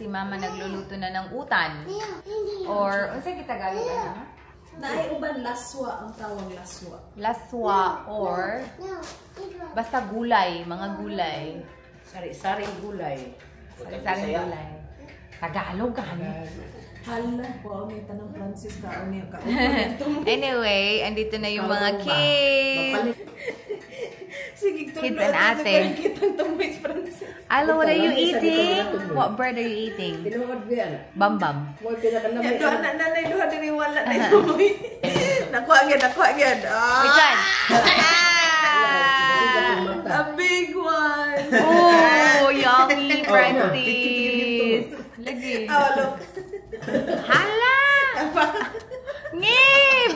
si Mama nagluluto na ng utan. Or, ano sa Tagalog na? Naiuban laswa ang tawag laswa. Laswa or basta gulay, mga gulay. Sari-saring gulay. Sari-saring gulay. Tagalog ka, Hala, wow, may tanong Francis ka. Anyway, andito na yung mga kids. Sige, Kids and ate. Hello, what are you eating? What bread are you eating? Bambam. Nanay, duha din wala na itumoy. Nakuha agad. Whichan? A big one. Oh, yummy, Francis. Lagi. Look. Hala! Nge!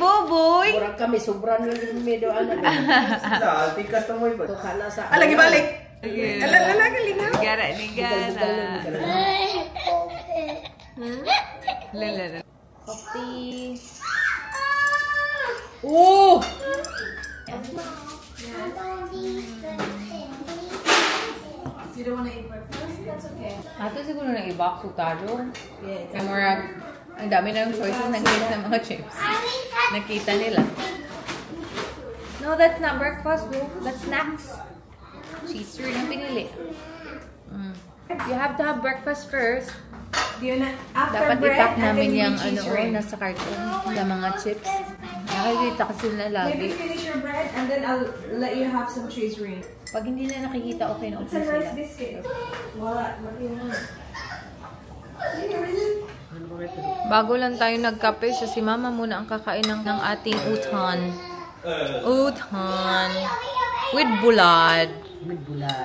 Boboy! Murag kami, sobrang lang yung medo. Tikas na mo iba. Lagi balik. Lagi lingaw. Gara ni Gara. Lala. Coffee. Oh! You don't want to eat breakfast? That's okay. Ato siguro na iba, sutado. Kaya murag, ang dami na yung choices ng kids ng mga chips. Nakita nila. No, that's not breakfast, bro. That's snacks. Cheese rin ang pinili. You have to have breakfast first. Dapat ipack namin yung nasa carton na mga chips. Nakikita kasi na lagi. Maybe finish your bread and then I'll let you have some cheese ring. Pag hindi na nakikita, okay na okay sila. Bago lang tayo nagkape, so si Mama muna ang kakain ng ating utan. Utan. With bulad.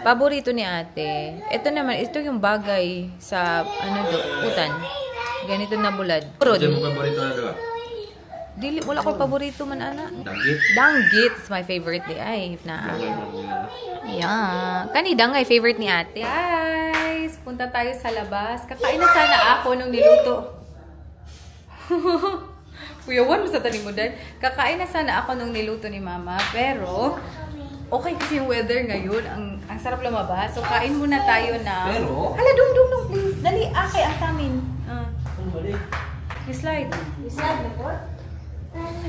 Paborito ni ate. Ito naman, ito yung bagay sa utan. Ganito na bulad. Puro. Diyan mo paborito na doon? Dili, wala ko paborito man, ana. Danggit? Danggit is my favorite di ay. Na. Yeah. Kani dangay favorite ni ate. Guys, punta tayo sa labas. Kakain na sana ako nung niluto. Kuya Juan, basta tanim mo dahil. Kakain na sana ako nung niluto ni Mama. Pero, okay kasi yung weather ngayon. Ang sarap lumabas. So, kain muna tayo na. Pero? Hala, dum, please. Dali, akay ang samin. You slide. You slide na po?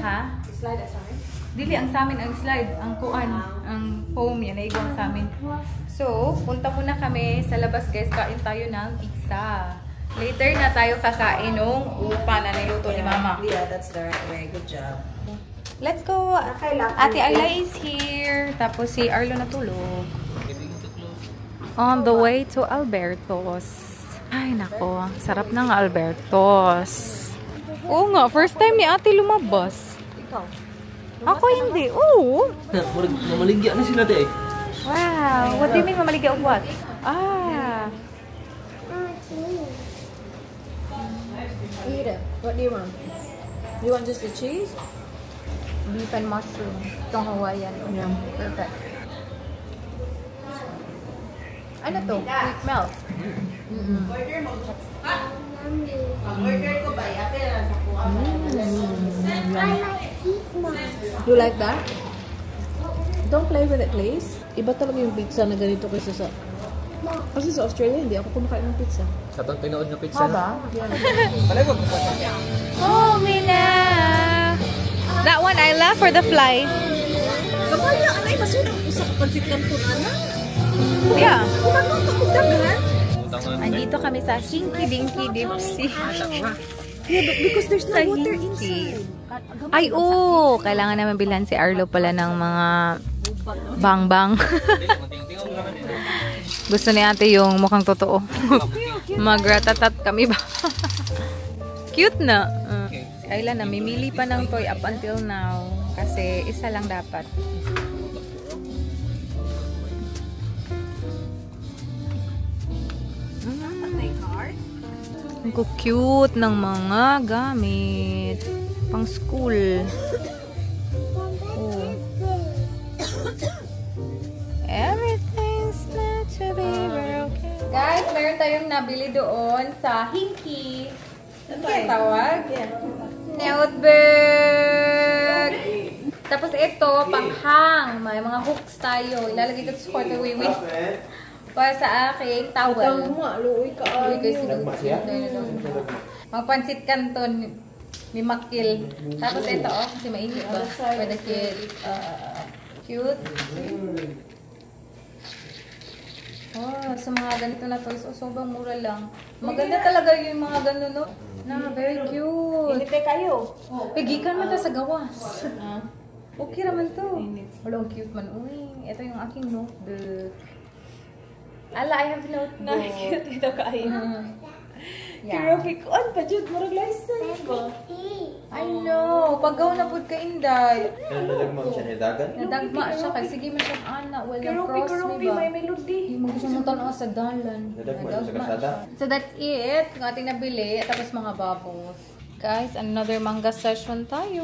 Ha? You slide sa amin? Dili, ang samin, ang slide. Ang kuan. Ang foam yan. Naigo ang samin. So, punta muna kami sa labas, guys. Kain tayo ng pizza. Later na tayo kakain ng upa na niluto ni Mama. Yeah, that's the right way. Good job. Let's go. Ate Ayla is here. Tapos si Arlo natulog. On the way to Albertos. Ay, nako. Sarap ng Albertos. Oo nga, first time ni ate lumabas. Ikaw? Ako hindi. Oo. Mamaligya na sila di. Wow. What do you mean mamaligya of what? Ah. Ida, what do you want? You want just the cheese? Beef and mushroom. Itong Hawaiian. Yeah. Perfect. Ano to? Quick melt. Order mo. Order ko ba? You like that? Don't play with it, please. Iba talaga yung pizza na ganito kaysa sa... Kasi sa Australia, hindi ako kumakain ng pizza. Sa itong pinood na pizza Haba? Palagod mo pa. Oh, Mina! That one I love for the fly. Kamaya, anay, masunod ko sa kapansit kanton, anak. Yeah. Kumanoto ko daghan. Andito kami sa Hinky Dinky Dipsy. Yeah, because there's no water inside. Ay, oo! Kailangan naman bilhan si Arlo pala ng mga bang-bang. Gusto ni ate yung mukhang totoo. Magratatat kami ba? Cute na. Si Ayla namimili pa ng toy up until now. Kasi isa lang dapat. Ang cute ng mga gamit. Pang school. Oh. Everything's meant to be broken. Guys, meron tayong nabili doon sa Hinky. Ano yung tawag? Notebook! Tapos ito, panghang. May mga hooks tayo. Ilalagay ito sa quarter with Para sa aking towel. Tama, luoy ka. Uy, kasi Nagma siya? magpansit kanton ni Makil. Tapos ito, oh, kasi mainit ba? For the kids. Cute. Oh, sa mga ganito na toys, oh, sobrang mura lang. Maganda talaga yung mga ganun, no? Na, very cute. Inite kayo. Pigikan mo ta sa gawas. Okay naman to. Walang cute man. Uy, ito yung aking notebook. Ala, I have notebook. Na-cute ito kayo. Pero kikuan pa dyan, marag license ba? I know. Paggaw na po ka, Inday. Nadagmang siya ni Dagan? Nadagma siya kay sige man siya ana, walang cross Karupi, me ba? may melody. Yung magsumunta na sa dalan. Nadagma siya sa kasada? So that's it. Yung ating nabili. Tapos mga bubbles. Guys, another manga session tayo.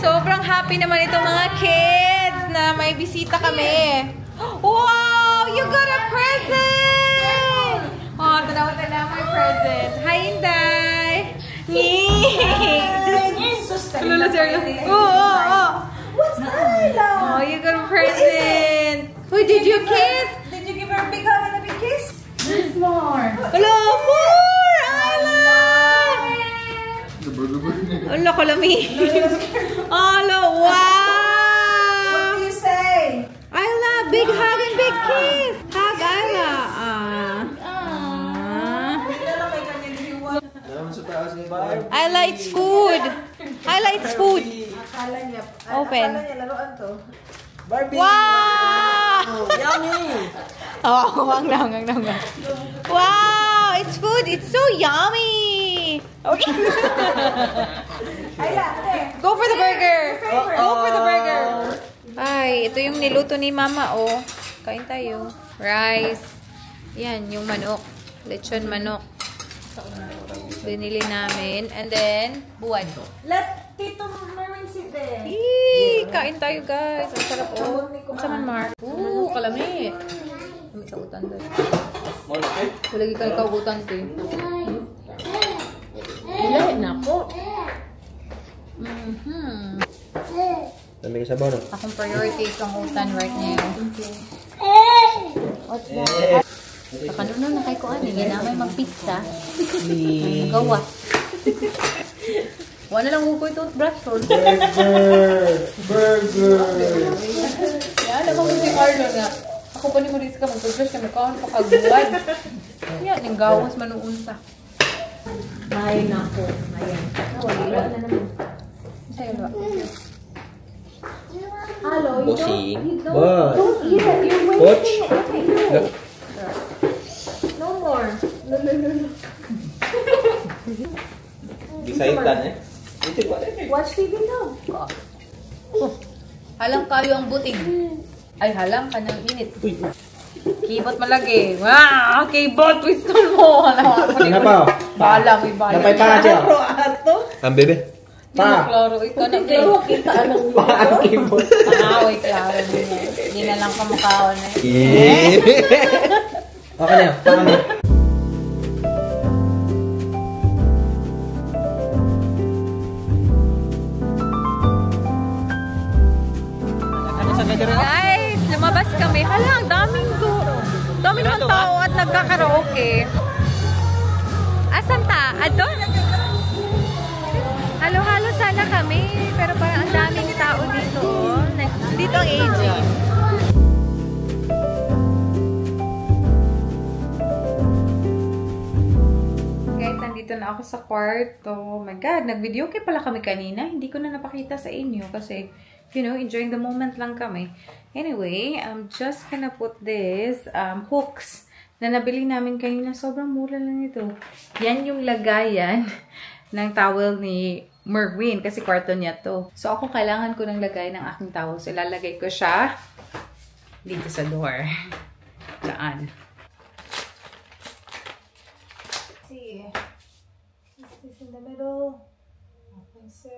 Sobrang happy naman itong mga kids na may bisita kami. Wow! You got a present! Oh, tanaw-tanaw may present. Hi, Inday! Lula, seryo? Oo. What's that? Oh, you got a present. Who did you kiss? Did you give her a big hug and a big kiss? There's more. Hello, more! Ala! Ala, kalami. Ala, wow! What do you say? Ayla, big hug and big kiss. Hug, Ayla. Kilala kay kanya diwa. Naman sa taas ni Barb. Ayla, it's food. Ayla, it's food. Akala niya. Open. Akala niya laruan to. Barbie! Wow! Yummy! Oh, wag na. Wow, it's food. It's so yummy. Okay. Ayla, ate. Go for the burger. Go for the burger. Ay, ito yung niluto ni Mama, oh. Kain tayo. Rice. Yan, yung manok. Lechon manok. Binili namin. And then, buwan. Let Tito Marin sit there. Eee, kain tayo, guys. Ang sarap, oh. Sa man, Mar. Ooh, kalami. Kami sa utan doon. Malaki? Lagi kayo kaugutan, te. Ilahin na po. Dami ka sabaw, no? Akong priority is ang utan right now. What's that? Sa kanuno na kay ko ani, ginamay mag-pizza. Gawa. Wala lang hukoy toothbrush, roll. Burger! Yan, ako si Carlo nga. Ako pa ni Maris ka, mag-toothbrush ka, magkaon pa kaguwan. Yan, yung gawas manuunsa. Ay, nako. Ayan. Wala na naman. Sa'yo ba? Hello, Bossing. don't eat it. You're Coach. wasting it. Okay, no. No more. No. Gisaitan, eh. Ito pa rin. Watch TV now. Halang kayo ang butig. Ay, halang ka ng init. Kibot malagi. Wow! Kibot! Twiston mo! Napaw. Balang, may balang. Napay pa siya. ato. Ang bebe. Pa. Klaro, ikaw na kayo. Pero kita anong Pa ang keyboard. Pangawoy, klaro. Hindi na lang kamukhaon eh. Okay na yun. Pa kami. Guys, lumabas kami. Hala, ang daming dami naman tao at nagkakaraoke. Asan ta? Adon? Halo-halo sana kami. Pero parang ang daming tao dito. Dito ang AG. Guys, nandito na ako sa kwarto. Oh my God, nag-video kay pala kami kanina. Hindi ko na napakita sa inyo kasi you know, enjoying the moment lang kami. Anyway, I'm just gonna put this hooks na nabili namin kanina. Sobrang mura lang ito. Yan yung lagayan ng towel ni Merwin kasi kwarto niya to. So, ako kailangan ko ng lagay ng aking towel. So, ilalagay ko siya dito sa door. Saan? See. Is this in the middle? I think so.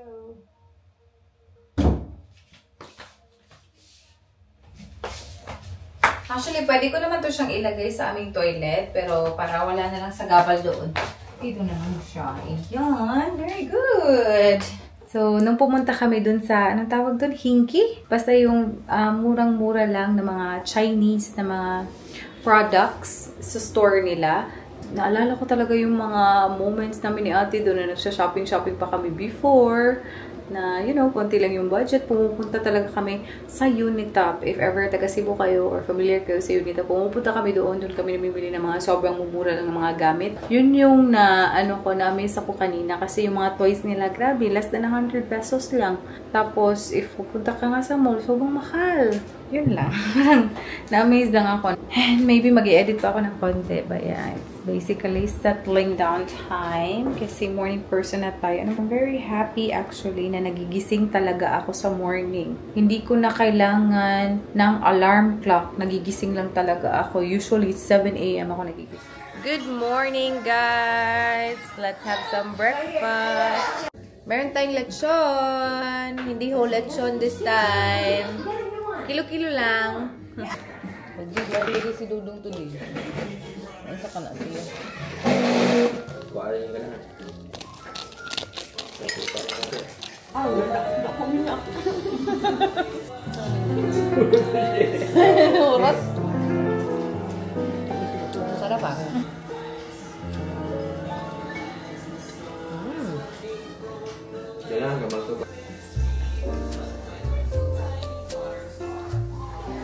Actually, pwede ko naman to siyang ilagay sa aming toilet, pero para wala na lang sa gabal doon. Dito na lang siya. Ayan. Very good. So, nung pumunta kami dun sa, anong tawag dun? Hinky? Basta yung murang-mura lang na mga Chinese na mga products sa store nila. Naalala ko talaga yung mga moments namin ni ate doon na nagsha-shopping pa kami before. Na, you know, konti lang yung budget. Pumupunta talaga kami sa Unitop. If ever taga Cebu kayo or familiar kayo sa Unitop, pumupunta kami doon. Doon kami namimili ng mga sobrang mumura lang ng mga gamit. Yun yung na-miss ako kanina. Kasi yung mga toys nila, grabe, less than 100 pesos lang. Tapos, if pupunta ka nga sa mall, sobrang mahal. Yun lang. Na-amaze lang ako. And maybe mag-i-edit pa ako ng konti. But yeah, it's basically settling down time. Kasi morning person na tayo. I'm very happy actually na nagigising talaga ako sa morning. Hindi ko na kailangan ng alarm clock. Nagigising lang talaga ako. Usually, 7 a.m. ako nagigising. Good morning, guys! Let's have some breakfast. Meron tayong lechon. Hindi whole lechon this time. Kilo-kilo lang. Hindi si Dudong tuloy. Ano sa kana siya? Kuha rin yung ganahan. Kami na ako. Oras. Sarap ah. Ganahan ka magsuka.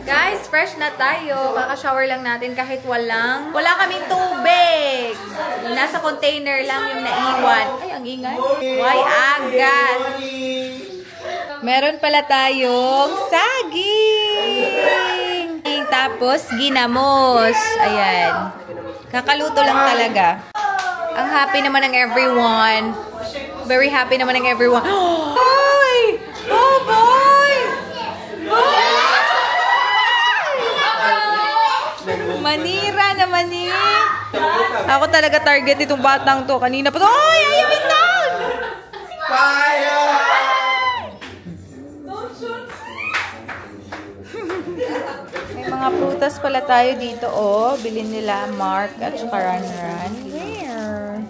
Guys, fresh na tayo. Kaka-shower lang natin kahit wala kaming tubig. Nasa container lang yung naiwan. Ay, ang ingay. Why agas? Meron pala tayong saging. Tapos, ginamos. Ayan. Kakaluto lang talaga. Ang happy naman ng everyone. Very happy naman ng everyone. Boy! Oh, boy! Boy! Manira na mani. Ako talaga target itong batang to. Kanina pa to. Ay, ayaw itang! Fire! May mga prutas pala tayo dito, oh. Bilhin nila Mark at saka Ran. Where?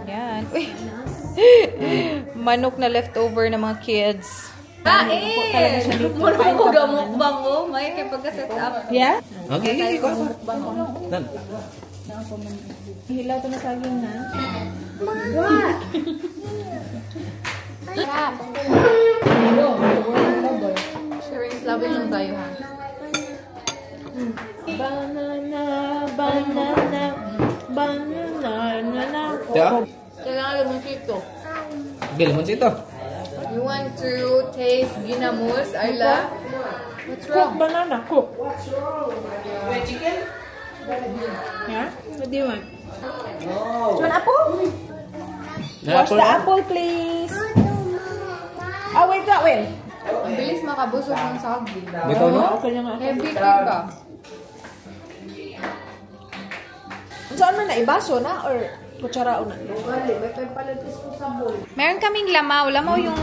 Yan. Uy. Manok na leftover ng mga kids. Muna ko gamukbang ko. May kay pagka-set up. Yeah? Okay, okay, go. Nan. Hilaw to na saging na. Sharing is loving lang tayo, ha? Banana, banana, banana. Tiyo? Kailangan lumonsito. Bil mo sito. You want to taste ginamos, Ayla? What's Cook wrong? banana, cook. Chicken? Yeah? What do you want? An apple? Wash the apple, please. Oh, wait, that way. Ang bilis makabusog ng saging. Bitaw no? Okay lang ako. Heavy ka. Saan man na? Ibaso na? Or kutsara na? Meron kaming lamaw. Lamaw yung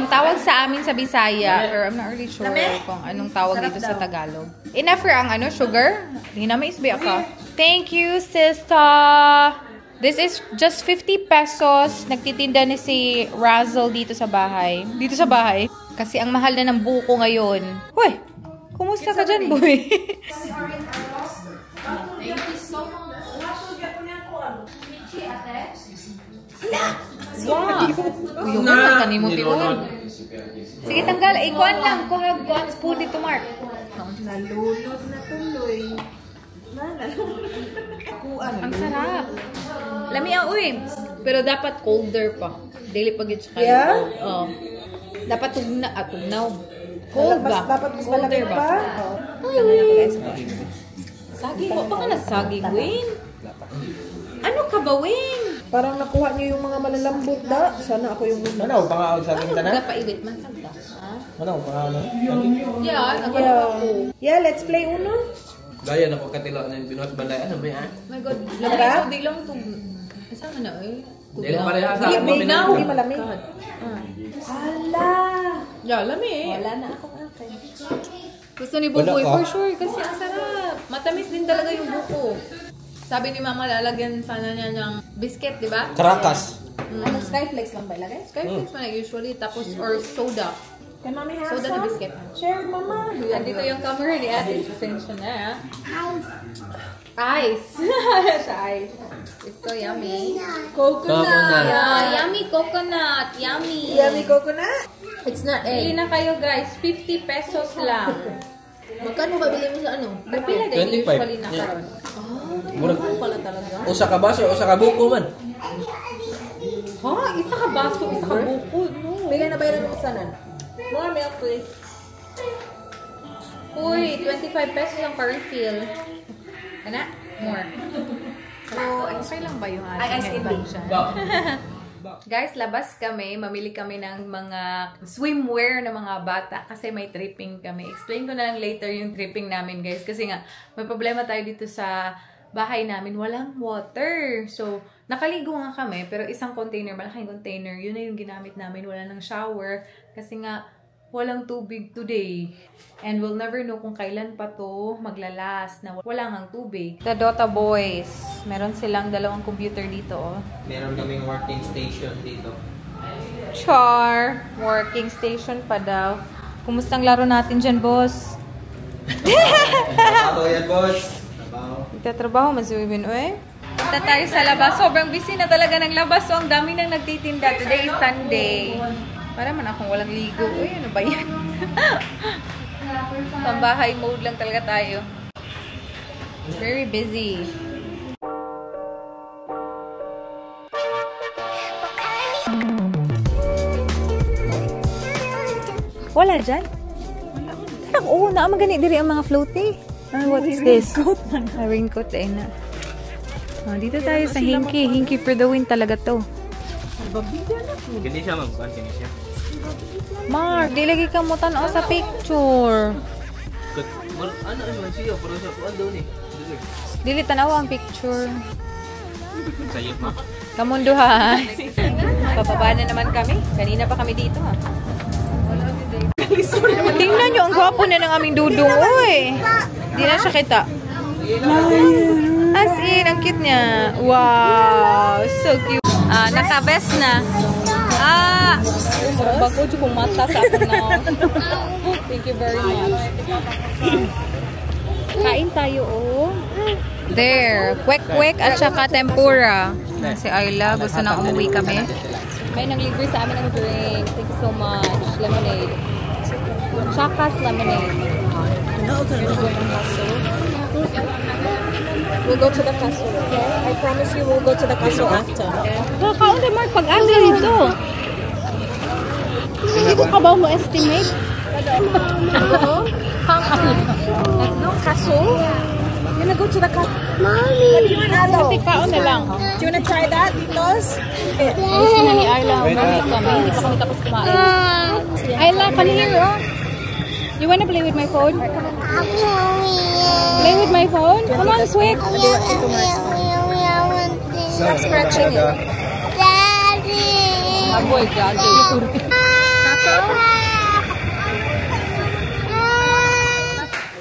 tawag sa amin sa Bisaya. Or I'm not really sure kung anong tawag dito sa Tagalog. Enough for ang sugar? Hindi na may isbi ako. Thank you, sister! This is just 50 pesos. Nagtitinda ni si Razzle dito sa bahay. Dito sa bahay. Kasi ang mahal na ng buko ngayon. Hoy! Kumusta ka dyan, boy? Thank you so much. Wow! Yung na kanimo tiwan. Sige, tanggal. Ikuan lang. Kuha spoon dito, Mark. Nalulod na tuloy. Ang sarap. Lami ang uy. Pero dapat colder pa. Daily pag it's kaya. Yeah? Oh. Dapat tugnaw. Cold ba? Dapat mas malamig Colder pa? Saging. Huwag pa ka nagsaging, Wayne. Ano ka ba, Wayne? Parang nakuha niyo yung mga malalambot da. Sana ako yung Ano, pangaawag sa akin tanan? Nagpailit man sagda. Ha? Ano, pangaawag? Yeah, nagpailit ako. Yeah, let's play Uno. Gaya na ko katilo na yung binuhat banday. Ano ba yan? My God. Lamig. Di lang ito. Saan ka na, eh? Hindi lang pareha sa Hindi, akin. bignaw. Hindi malamig. Hala! Yeah, lami eh. Wala na akong akin. Gusto ni Buboy Wala ka? for sure kasi ang sarap. Matamis din talaga yung buko. Sabi ni Mama, lalagyan sana niya ng biscuit, di ba? Caracas. Ano, Skyflakes lang ba ilagay? Skyflakes man usually, tapos or soda. Can mommy have Soda na biscuit. Share, mama. Andito yung camera ni Ate. Pasensya na. Ice. Siya ice. It's so yummy. Coconut. Yeah, yummy coconut. Yummy. Yummy coconut? It's not Bili na kayo guys. 50 pesos lang. Magkano ba bili mo sa ano? Kapila din 25. usually na karon. Murag Pala talaga. usa ka baso, usa ka buko man. Ha? Isa ka baso, isa ka buko. No. Bigay na bayaran mo sa nan. More milk, please. Uy, 25 pesos ang pa-refill. Ana? More. So, okay lang ba yung ating Ay, ice cream. Guys, labas kami. Mamili kami ng mga swimwear na mga bata kasi may tripping kami. Explain ko na lang later yung tripping namin, guys. Kasi nga, may problema tayo dito sa bahay namin. Walang water. So, nakaligo nga kami. Pero isang container, malaking container, yun na yung ginamit namin. Wala nang shower. Kasi nga, walang tubig today. And we'll never know kung kailan pa to maglalas na wala ngang tubig. The Dota Boys. Meron silang dalawang computer dito, oh. Meron kaming working station dito. Char! Working station pa daw. Kumustang laro natin dyan, boss? Trabaho yan, boss. Trabaho. Itatrabaho, masuwibin, oy. Punta tayo sa labas. Sobrang busy na talaga ng labas. So, ang dami nang nagtitinda. Today is Sunday. Para man akong walang ligo. Uy, ano ba yan? Pambahay mode lang talaga tayo. Very busy. Wala dyan? Oo, naamagani diri ang mga floaty. What is this? A raincoat eh na. Dito tayo sa Hinky. Hinky for the win talaga to. Hindi siya ma'am. Hindi siya. Mark, di lagi ka mo tanaw sa picture. Ano naman siya? Pero sa kuwan daw ni. Dili tanaw ang picture. Sayot ma. Kamunduhan. Bababa na naman kami. Kanina pa kami dito ha. Tingnan nyo, ang gwapo na ng aming dudong. Uy! Di na siya kita. As in, ang cute niya. Wow! So cute. Naka-best na. Bago dyan kong mata sa akin na. Thank you very much. Kain tayo, oh. There. Kwek-kwek at saka tempura. Si Ayla, gusto na umuwi kami. May nang-libre sa amin ng drink. Thank you so much. Lemonade. Chakas lemonade. We'll go to the castle, okay? I promise you we'll go to the castle after. Kakaon na Mark pag-asa dito. Hindi ko ka ba mo estimate? No, castle? You wanna go to the castle? Mommy! Kaon na lang. Do you wanna try that, Titos? Gusto na ni Ayla. Mamit kami. Hindi pa kami tapos kumain. Ayla, come here, oh. You wanna play with my phone? Play with my phone? Come on, sweet. Stop scratching it. Aboy, gagi.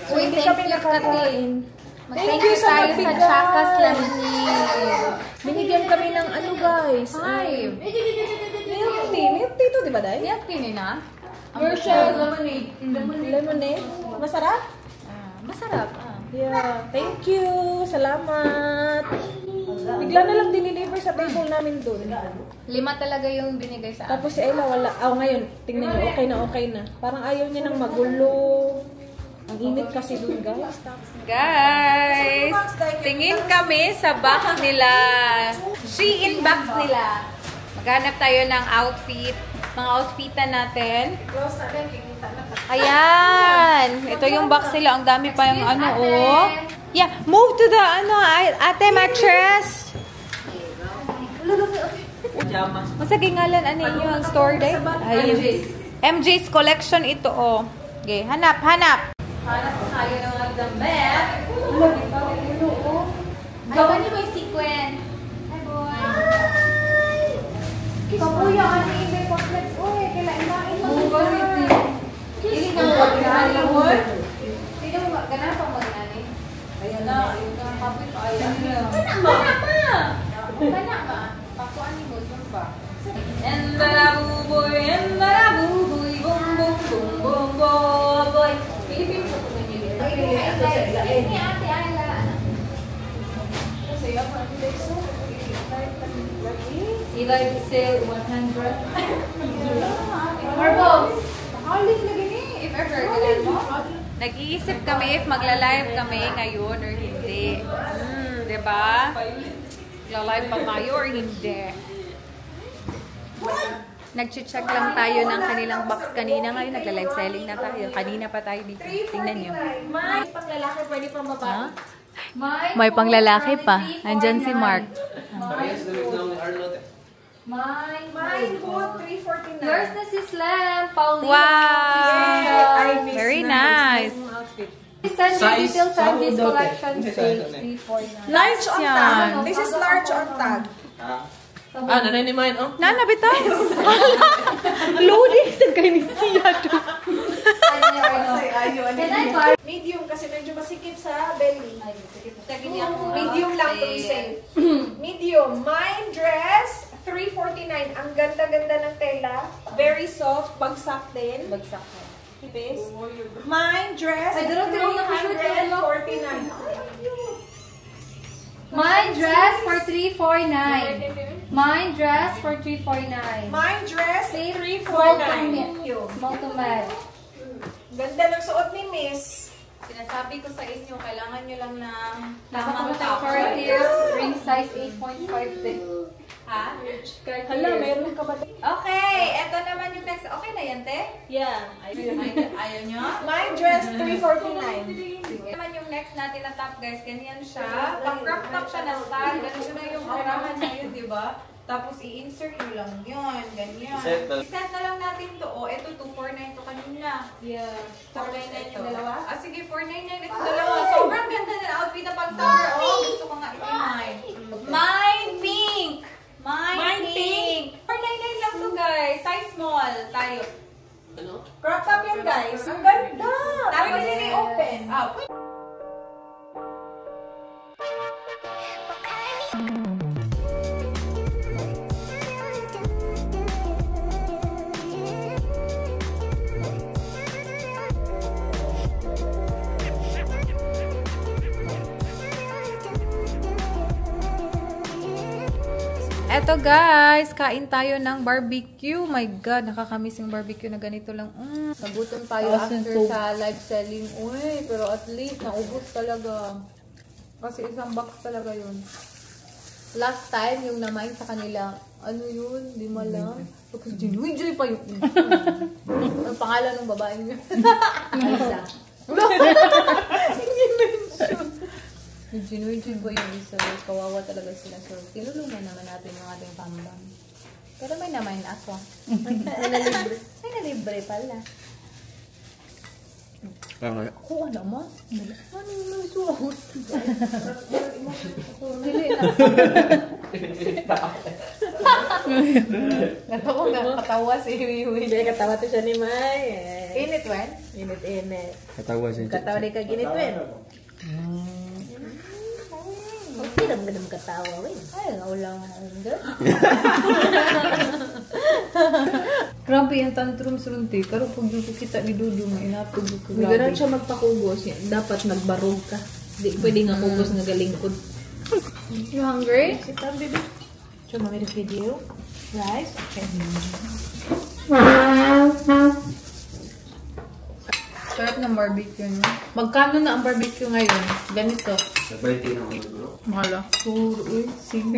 Uy, thank you, Katin. Thank you sa tayo sa Chakas lemonade. Binigyan kami ng ano, guys? Hi. Milk tea. Milk tea to, di ba, Day? Milk tea na. Version. Lemonade. Lemonade. Masarap? Masarap. Yeah. Thank you. Salamat. Bigla na lang diniliver sa table namin doon. 5 talaga yung binigay sa akin. Tapos si Ayla wala. Ngayon, tingnan niyo, okay na. Parang ayaw niya ng magulo. Ang init kasi doon, guys. Guys, tingin kami sa box nila. Shein box nila. Maghanap tayo ng outfit. Mga outfitan natin. Ayan. Ito yung box nila. Ang dami pa yung ano, oh. Yeah, move to the, ate mattress. Masa gingalan, ano yung store day? MJ's collection ito, oh. Okay, hanap. Hanap tayo ng mga damit. Gawa niyo may sequin. Hi, boy. Kapuya, ano yung may complex? Uy, kailangan mo. Hindi ka mo. Hindi ka mo. Ganun pa mo, nani? Ayun na. kapoy pa ay. Kana ma. Pakuan ni mo ba? And the buboy, boom boom boom boom boy. Pilipin ko ko niyo. Ni ate Ayla. Kasi ako ang leso. Ilay sale 100. Marbles. Halik lagi ni if ever ganun mo. Nag-iisip kami if magla-live kami ngayon or hindi. 'Di ba? Magla-live ba tayo or hindi? Nag-check lang tayo ng kanilang box kanina. Ngayon nagla-live selling na tayo. Kanina pa tayo dito. Tingnan nyo. May panglalaki, pwede pang babae. May panglalaki pa. Andyan si Mark. Mine po, 349. Yours na si Slam. Paulina. Wow! Very nice. Size? Sandy's How old collection daw, stage te? 349. Large on yan. tag. This is large on tag. Nanay ni mine, oh. Nana, bitaw. Loading sa kayo ni Sia. Medium kasi medyo masikip sa belly. Medium lang to be safe. Medium. Mine dress, 349. Ang ganda-ganda ng tela. Very soft. Bagsak din. Bagsak. Mine dress, Ay, dalaw, dalaw na ka-shoot yun, no? 349. Mine dress for 349. Mine dress for 349. Mine dress, Small 349. to med. Ganda ng suot ni Miss. Sinasabi ko sa inyo, kailangan nyo lang ng tamang curtis, ring size 8.5 din. Ha? Hala, meron ka ba? Okay, eto naman yung next. Okay na yan, te? Yeah. Ayaw nyo? Mine dress, 349. Sige. Naman yung next natin na top, guys. Ganyan siya. Pag crop top siya na style. Ganito na yung karahan niya yun, di ba? Tapos i-insert nyo lang yun. Ganyan. I-set na lang natin to. O, ito 249 to kanina. Yeah. 499 yung dalawa? Ah, sige, 499 ito dalawa. Sobrang ganda na outfit na pang summer. Oh, gusto ko nga i-mine. Mine pink! Mine pink! 499 lang to, guys. Size small. Tayo. Crop top yan, guys. Ang ganda. Tapos Pwede na i-open. Ah, eto guys, kain tayo ng barbecue. My God, nakakamiss yung barbecue na ganito lang. Nagutom tayo after sa live selling. Uy, pero at least naubos talaga. Kasi isang box talaga yun. Last time, yung namain sa kanila, ano yun? Di malang. Tapos Joy pa yung ang pangalan ng babae niya. Isa. Hindi mention. Joy ba yung isa? Kawawa talaga sila. So, tinulungan naman natin yung ating pambang. Pero may namain ako. May nalibre pala. Kuha naman. Ano yung may suot? Dili na. Natawa nga, katawa si Wiwi. Hindi, katawa to siya ni May. Init, Wen? Init. Katawa siya. Katawa rin ka ginit, Wen. Okay lang ganun katawa, Wen. Ay, naulang nga. Grabe yung tantrums runti. Pero pag dito kita ni Dudu nga, inatog ko. May ganun siya magpakugos. Dapat magbarog ka. Di pwede nga kugos nga galingkod. You hungry? Sit down, baby. Show mommy the video. Rice? Okay. Sarap ng barbecue, no? Magkano na ang barbecue ngayon? Ganito. Nabalitin ako. Mahala. Puro, uy. 5.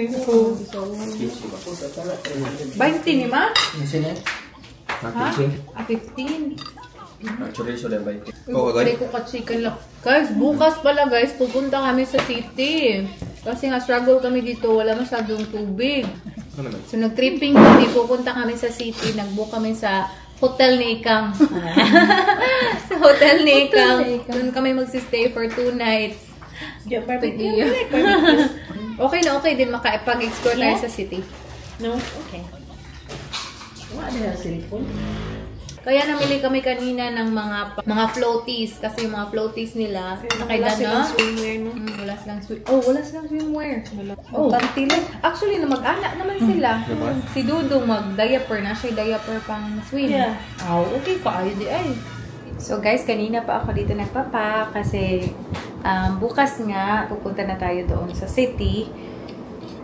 20 ni Ma? Ha? 15. Chorizo lang ba ito? Pwede ko ka-chicken lang. Guys, bukas pala guys, pupunta kami sa city. Kasi nga struggle kami dito, wala masyadong tubig. So nag-tripping kami, pupunta kami sa city, nag-book kami sa hotel ni Ikang. Sa hotel ni Ikang. Doon kami magsistay for 2 nights. Barbecue. Okay na okay din makapag-explore tayo sa city. No? Okay. Wala na yung cellphone. Kaya namili kami kanina ng mga floaties. Kasi yung mga floaties nila, nakailan na. Swimwear, no? Wala silang swimwear. Oh, wala silang swimwear. Oh. Pantilit. Actually, na mag-anak naman sila. Si Dudong mag-diaper na. Siya diaper pang swim. Yeah. Oh, okay pa. Ay, di ay. So guys, kanina pa ako dito nagpapa kasi bukas nga pupunta na tayo doon sa city.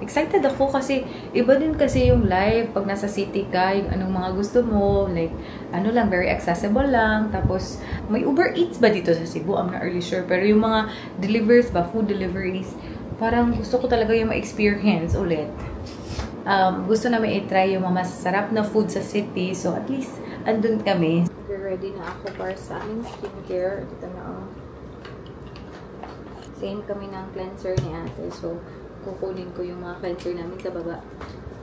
Excited ako kasi iba din kasi yung life pag nasa city ka, yung anong mga gusto mo, like ano lang, very accessible lang. Tapos may Uber Eats ba dito sa Cebu? I'm not really sure. Pero yung mga deliveries ba, food deliveries, parang gusto ko talaga yung ma-experience ulit. Gusto namin i-try yung mga masarap na food sa city. So at least andun kami. Ready na ako para sa aming skincare. Ito na same kami ng cleanser ni ate. So kukunin ko yung mga cleanser namin sa baba.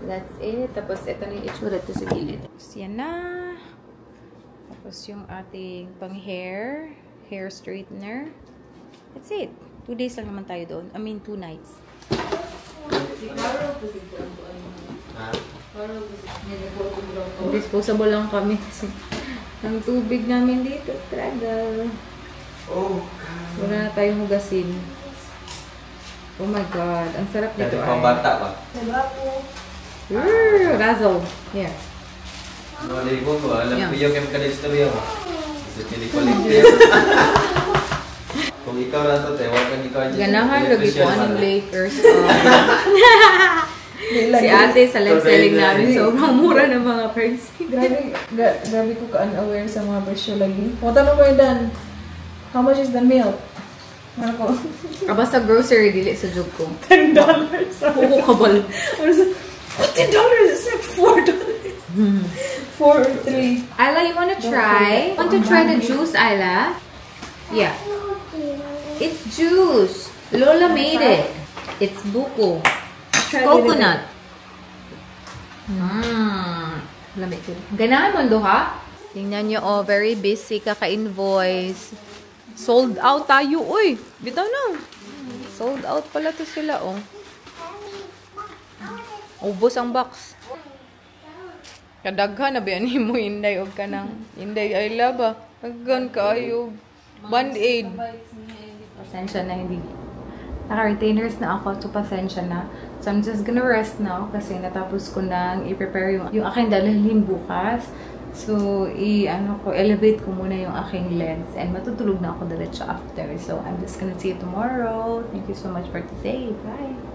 That's it. Tapos ito na yung itsura to sa gilid. Tapos yan na. Tapos yung ating pang hair straightener. That's it. 2 days lang naman tayo doon. I mean 2 nights. Disposable lang kami kasi ang tubig namin dito, struggle. Oh, wala na tayong hugasin. Oh my God, ang sarap dati dito. pang bata pa. Razzle. Here. Maligo ko, alam Yeah. ko yung chemical istorya mo. Gusto nili collective. Kung ikaw na to, huwag kang ikaw dyan. Ganahan lagi po anong Lakers. Si ate sa live selling namin, sobrang mura ng mga price. Grabe ko ka-unaware sa mga presyo lagi. Kung tanong ko yun, Dan, how much is the milk? Ano ko? Basta grocery, dili sa job ko. $10. Kuko kabal. $10 is like $4. 4 or 3. Ayla, you wanna try? Want to try the juice, Ayla? Yeah. It's juice. Lola made it. It's buko. Coconut. Lamig ko. Ganahan mo duha? Tingnan nyo, oh, very busy kaka-invoice. Sold out tayo, uy. Bitaw na. Sold out pala to sila, oh. Ubos ang box. Kadaghan na ba yan mo Inday og ka ng Inday ay laba. Aggan kayo. Band-aid. Pasensya na hindi. Naka-retainers na ako. So, pasensya na. So, I'm just gonna rest now kasi natapos ko nang i-prepare yung aking dalhin bukas. So, elevate ko muna yung aking lens and matutulog na ako diretso after. So, I'm just gonna see you tomorrow. Thank you so much for today. Bye!